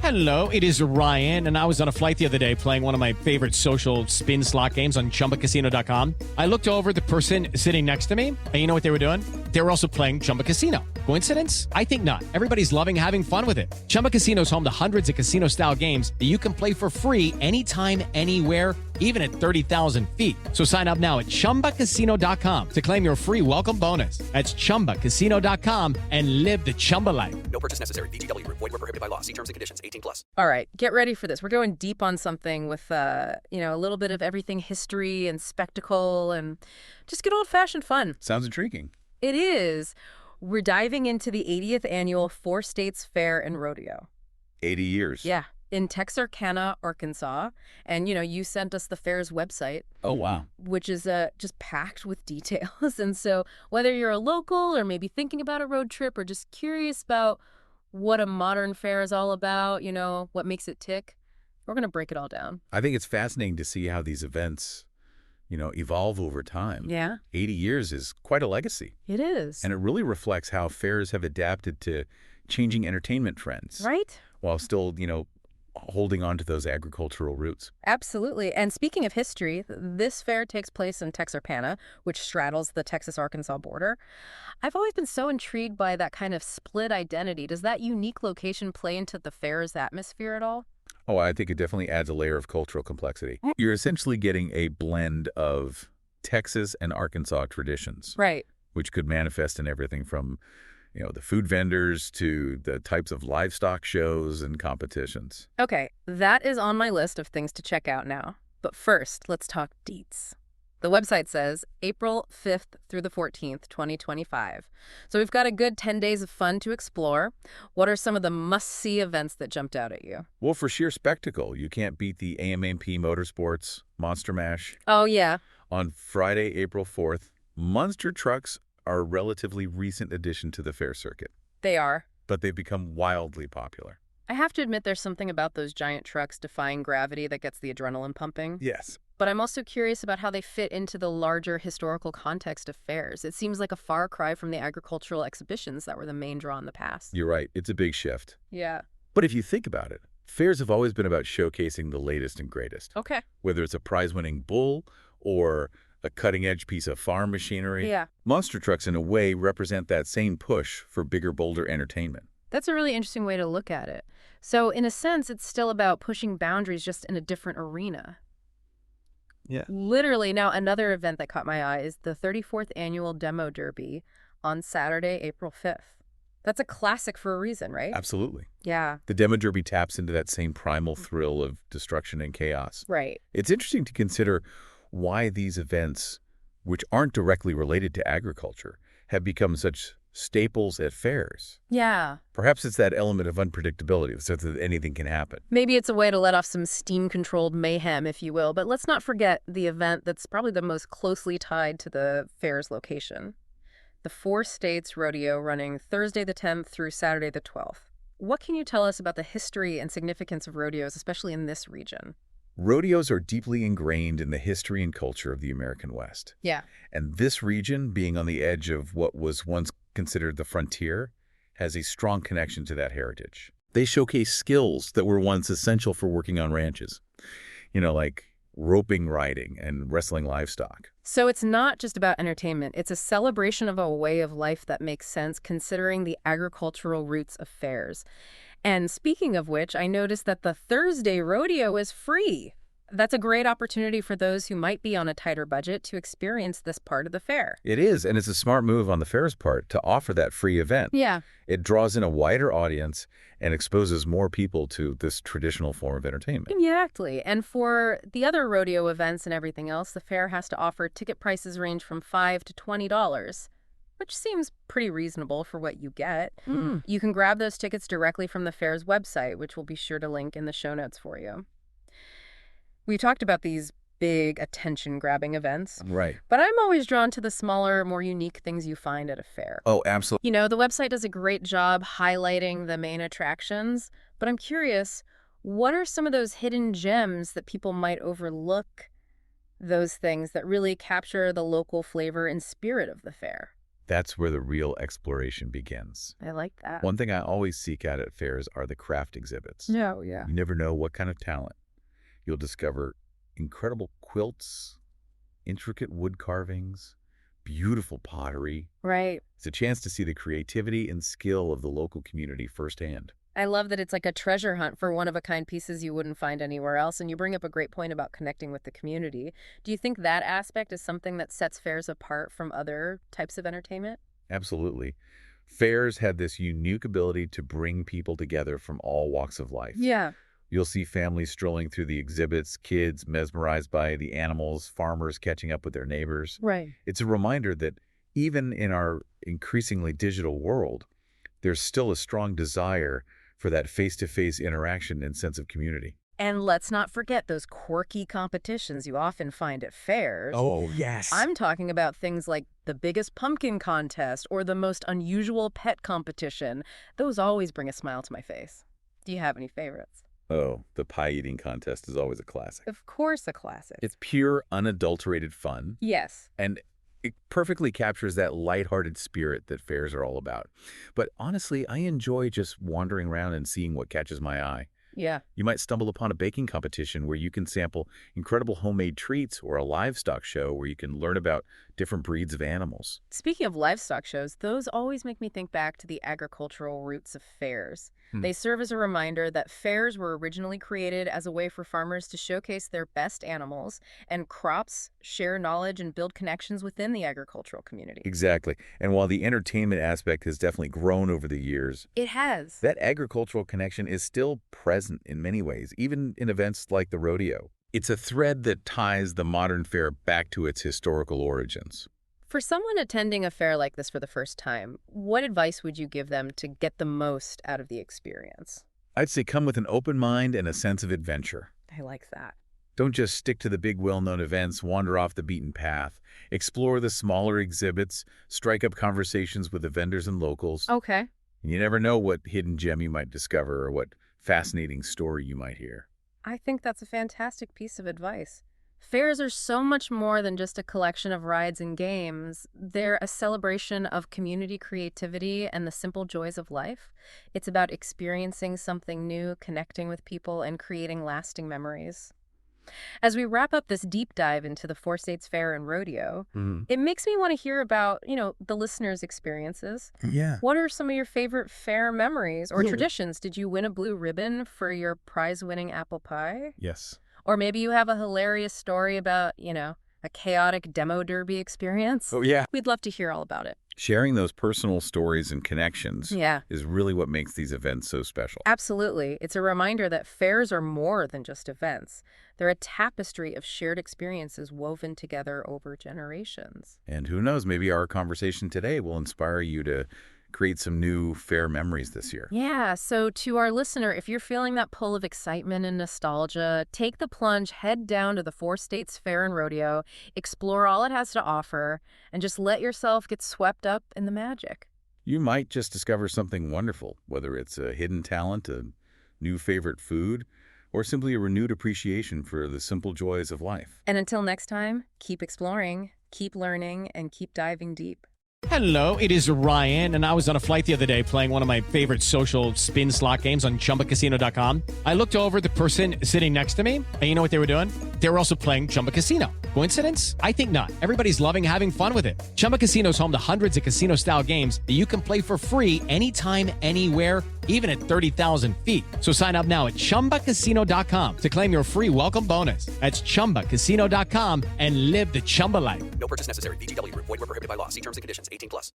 Hello, it is Ryan, and I was on a flight the other day playing one of my favorite social spin slot games on ChumbaCasino.com. I looked over at the person sitting next to me, and you know what they were doing? They were also playing Chumba Casino. Coincidence? I think not. Everybody's loving having fun with it. Chumba Casino is home to hundreds of casino-style games that you can play for free anytime, anywhere, even at 30,000 feet. So sign up now at ChumbaCasino.com to claim your free welcome bonus. That's ChumbaCasino.com and live the Chumba life. No purchase necessary. VGW. Void were prohibited by law. See terms and conditions. 18+. All right, get ready for this. We're going deep on something with, a little bit of everything history and spectacle and just good old-fashioned fun. Sounds intriguing. It is. We're diving into the 80th annual Four States Fair and Rodeo. 80 years. Yeah, in Texarkana, Arkansas. And, you sent us the fair's website. Oh, wow. Which is just packed with details. And so whether you're a local or maybe thinking about a road trip or just curious about what a modern fair is all about, what makes it tick, we're going to break it all down. I think it's fascinating to see how these events, evolve over time. Yeah. 80 years is quite a legacy. It is. And it really reflects how fairs have adapted to changing entertainment trends. Right? While still, holding on to those agricultural roots. Absolutely. And speaking of history, this fair takes place in Texarkana, which straddles the Texas-Arkansas border. I've always been so intrigued by that kind of split identity. Does that unique location play into the fair's atmosphere at all? Oh, I think it definitely adds a layer of cultural complexity. You're essentially getting a blend of Texas and Arkansas traditions. Right. Which could manifest in everything from, the food vendors to the types of livestock shows and competitions. Okay, that is on my list of things to check out now. But first, let's talk deets. The website says April 5th through the 14th, 2025. So we've got a good 10 days of fun to explore. What are some of the must-see events that jumped out at you? Well, for sheer spectacle, you can't beat the AMP Motorsports Monster Mash. Oh, yeah. On Friday, April 4th, monster trucks are a relatively recent addition to the fair circuit. They are. But they've become wildly popular. I have to admit there's something about those giant trucks defying gravity that gets the adrenaline pumping. Yes. But I'm also curious about how they fit into the larger historical context of fairs. It seems like a far cry from the agricultural exhibitions that were the main draw in the past. You're right. It's a big shift. Yeah. But if you think about it, fairs have always been about showcasing the latest and greatest. Okay. Whether it's a prize-winning bull or a cutting-edge piece of farm machinery. Yeah. Monster trucks, in a way, represent that same push for bigger, bolder entertainment. That's a really interesting way to look at it. So, in a sense, it's still about pushing boundaries just in a different arena. Yeah. Literally. Now, another event that caught my eye is the 34th Annual Demo Derby on Saturday, April 5th. That's a classic for a reason, right? Absolutely. Yeah. The Demo Derby taps into that same primal thrill of destruction and chaos. Right. It's interesting to consider why these events, which aren't directly related to agriculture, have become such staples at fairs. Yeah. Perhaps it's that element of unpredictability, so that anything can happen. Maybe it's a way to let off some steam-controlled mayhem, if you will. But let's not forget the event that's probably the most closely tied to the fair's location. The Four States Rodeo, running Thursday the 10th through Saturday the 12th. What can you tell us about the history and significance of rodeos, especially in this region? Rodeos are deeply ingrained in the history and culture of the American West. Yeah. And this region, being on the edge of what was once considered the frontier, has a strong connection to that heritage. They showcase skills that were once essential for working on ranches, like roping riding and wrestling livestock. So it's not just about entertainment. It's a celebration of a way of life that makes sense considering the agricultural roots of fairs. And speaking of which, I noticed that the Thursday rodeo is free. That's a great opportunity for those who might be on a tighter budget to experience this part of the fair. It is, and it's a smart move on the fair's part to offer that free event. Yeah. It draws in a wider audience and exposes more people to this traditional form of entertainment. Exactly. And for the other rodeo events and everything else, the fair has to offer ticket prices range from $5 to $20. Which seems pretty reasonable for what you get. You can grab those tickets directly from the fair's website, which we'll be sure to link in the show notes for you. We talked about these big attention-grabbing events. Right. But I'm always drawn to the smaller, more unique things you find at a fair. Oh, absolutely. The website does a great job highlighting the main attractions, but I'm curious, what are some of those hidden gems that people might overlook, those things that really capture the local flavor and spirit of the fair? That's where the real exploration begins. I like that. One thing I always seek out at fairs are the craft exhibits. No, yeah. You never know what kind of talent. You'll discover incredible quilts, intricate wood carvings, beautiful pottery. Right. It's a chance to see the creativity and skill of the local community firsthand. I love that it's like a treasure hunt for one-of-a-kind pieces you wouldn't find anywhere else, and you bring up a great point about connecting with the community. Do you think that aspect is something that sets fairs apart from other types of entertainment? Absolutely. Fairs have this unique ability to bring people together from all walks of life. Yeah. You'll see families strolling through the exhibits, kids mesmerized by the animals, farmers catching up with their neighbors. Right. It's a reminder that even in our increasingly digital world, there's still a strong desire for that face-to-face interaction and sense of community. And let's not forget those quirky competitions you often find at fairs. Oh, yes. I'm talking about things like the biggest pumpkin contest or the most unusual pet competition. Those always bring a smile to my face. Do you have any favorites? Oh, the pie eating contest is always a classic. Of course, a classic. It's pure, unadulterated fun, Yes. and it perfectly captures that lighthearted spirit that fairs are all about. But honestly, I enjoy just wandering around and seeing what catches my eye. Yeah. You might stumble upon a baking competition where you can sample incredible homemade treats, or a livestock show where you can learn about different breeds of animals. Speaking of livestock shows, those always make me think back to the agricultural roots of fairs. They serve as a reminder that fairs were originally created as a way for farmers to showcase their best animals and crops, share knowledge, and build connections within the agricultural community. Exactly. And while the entertainment aspect has definitely grown over the years, It has. that agricultural connection is still present in many ways, even in events like the rodeo. It's a thread that ties the modern fair back to its historical origins. For someone attending a fair like this for the first time, what advice would you give them to get the most out of the experience? I'd say come with an open mind and a sense of adventure. I like that. Don't just stick to the big well-known events, wander off the beaten path. Explore the smaller exhibits, strike up conversations with the vendors and locals. Okay. And you never know what hidden gem you might discover or what fascinating story you might hear. I think that's a fantastic piece of advice. Fairs are so much more than just a collection of rides and games. They're a celebration of community creativity and the simple joys of life. It's about experiencing something new, connecting with people, and creating lasting memories. As we wrap up this deep dive into the Four States Fair and Rodeo, it makes me want to hear about, the listeners' experiences. Yeah. What are some of your favorite fair memories or traditions? Did you win a blue ribbon for your prize-winning apple pie? Yes. Or maybe you have a hilarious story about, a chaotic demo derby experience. Oh, yeah. We'd love to hear all about it. Sharing those personal stories and connections Yeah, is really what makes these events so special. absolutely. It's a reminder that fairs are more than just events. They're a tapestry of shared experiences woven together over generations. And who knows, maybe our conversation today will inspire you to create some new fair memories this year. Yeah, so to our listener, if you're feeling that pull of excitement and nostalgia, take the plunge, head down to the Four States Fair and Rodeo, explore all it has to offer, and just let yourself get swept up in the magic. You might just discover something wonderful, whether it's a hidden talent, a new favorite food, or simply a renewed appreciation for the simple joys of life. And until next time, keep exploring, keep learning, and keep diving deep. Hello, it is Ryan, and I was on a flight the other day playing one of my favorite social spin slot games on ChumbaCasino.com. I looked over at the person sitting next to me, and you know what they were doing? They were also playing Chumba Casino. Coincidence? I think not. Everybody's loving having fun with it. Chumba Casino is home to hundreds of casino-style games that you can play for free anytime, anywhere, even at 30,000 feet. So sign up now at ChumbaCasino.com to claim your free welcome bonus. That's ChumbaCasino.com and live the Chumba life. No purchase necessary. VGW Group. Void where prohibited by law. See terms and conditions. 18+.